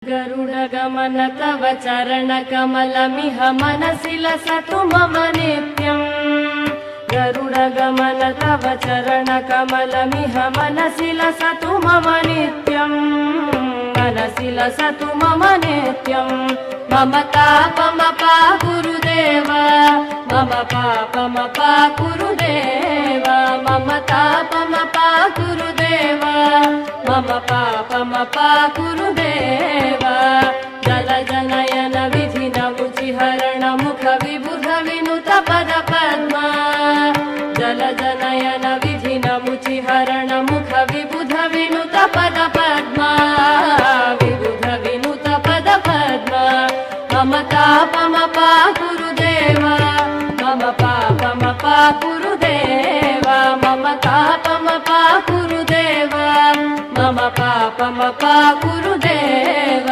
गरुडगमन तव चरणकमलमिह मनसि लसतु मम नित्यम्। गरुडगमन तव चरणकमलमिह मनसि लसतु मम नित्यम्। मनसि लसतु मम नित्यम्। मम तापमपा गुरुदेव, मम पापमपा गुरुदेव, मम तापमपा गुरुदेव, मम पापमपा गुरुदेव। जलजनयन विधिनमुचिहरण मुख विबुध विनुत पद पद्मा। जलजनयन विधिनमुचिहरण मुख विबुध विनुत पद पद्मा। विबुध विनुत पद पद्मा। मम तापमपा गुरुदेव, मम पापमपा गुरुदेव, मम तापमपा गुरुदेव, मम पापमपा गुरुदेव।